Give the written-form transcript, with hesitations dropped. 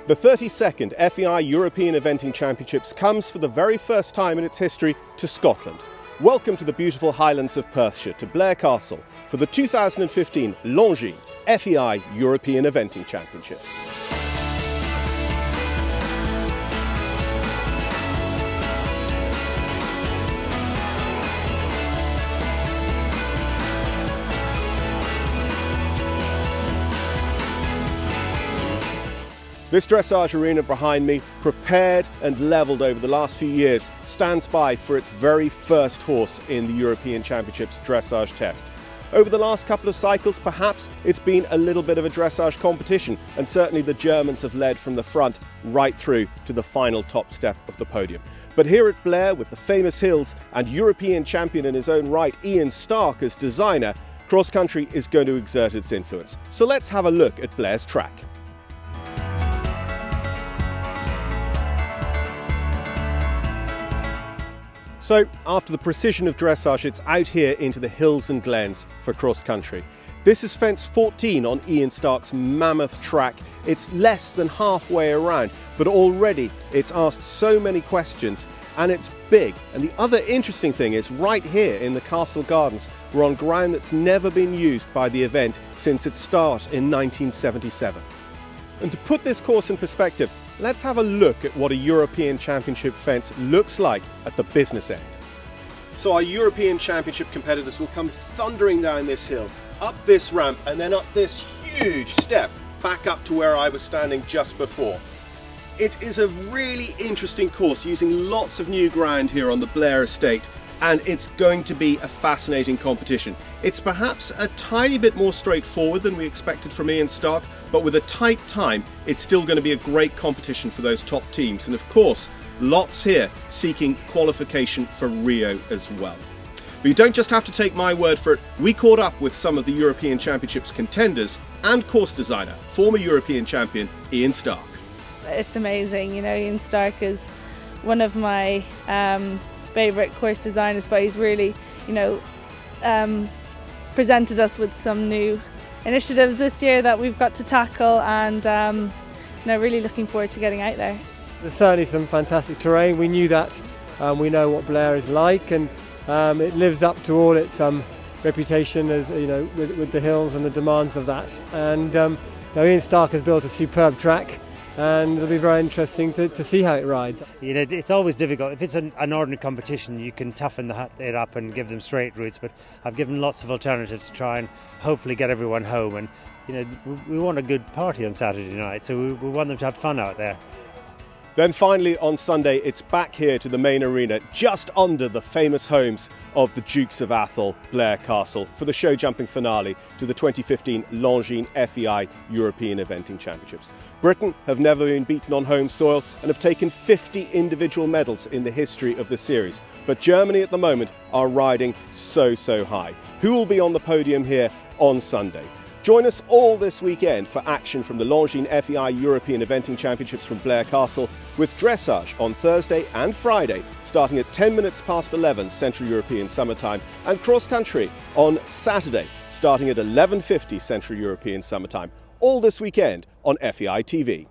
The 32nd FEI European Eventing Championships comes for the very first time in its history to Scotland. Welcome to the beautiful Highlands of Perthshire, to Blair Castle, for the 2015 Longines FEI European Eventing Championships. This dressage arena behind me, prepared and levelled over the last few years, stands by for its very first horse in the European Championships dressage test. Over the last couple of cycles, perhaps it's been a little bit of a dressage competition, and certainly the Germans have led from the front right through to the final top step of the podium. But here at Blair, with the famous hills and European champion in his own right, Ian Stark, as designer, cross-country is going to exert its influence. So let's have a look at Blair's track. So, after the precision of dressage, it's out here into the hills and glens for cross-country. This is fence 14 on Ian Stark's mammoth track. It's less than halfway around, but already it's asked so many questions, and it's big. And the other interesting thing is, right here in the Castle Gardens, we're on ground that's never been used by the event since its start in 1977. And to put this course in perspective, let's have a look at what a European Championship fence looks like at the business end. So our European Championship competitors will come thundering down this hill, up this ramp, and then up this huge step back up to where I was standing just before. It is a really interesting course, using lots of new ground here on the Blair estate, and it's going to be a fascinating competition. It's perhaps a tiny bit more straightforward than we expected from Ian Stark, but with a tight time, it's still going to be a great competition for those top teams. And of course, lots here seeking qualification for Rio as well. But you don't just have to take my word for it. We caught up with some of the European Championships contenders and course designer, former European champion Ian Stark. It's amazing, you know, Ian Stark is one of my favourite course designers, but he's really, you know, presented us with some new initiatives this year that we've got to tackle, and you know, really looking forward to getting out there. There's certainly some fantastic terrain. We knew that. We know what Blair is like, and it lives up to all its reputation, as you know, with the hills and the demands of that. And now Ian Stark has built a superb track, and it'll be very interesting to see how it rides. You know, it's always difficult. If it's an ordinary competition, you can toughen it up and give them straight routes, but I've given lots of alternatives to try and hopefully get everyone home. And you know, we want a good party on Saturday night, so we want them to have fun out there. Then finally on Sunday, it's back here to the main arena, just under the famous homes of the Dukes of Atholl, Blair Castle, for the show jumping finale to the 2015 Longines FEI European Eventing Championships. Britain have never been beaten on home soil and have taken 50 individual medals in the history of the series. But Germany at the moment are riding so high. Who will be on the podium here on Sunday? Join us all this weekend for action from the Longines FEI European Eventing Championships from Blair Castle, with dressage on Thursday and Friday starting at 10 minutes past 11 Central European Summer Time, and cross-country on Saturday starting at 11:50 Central European Summer Time. All this weekend on FEI TV.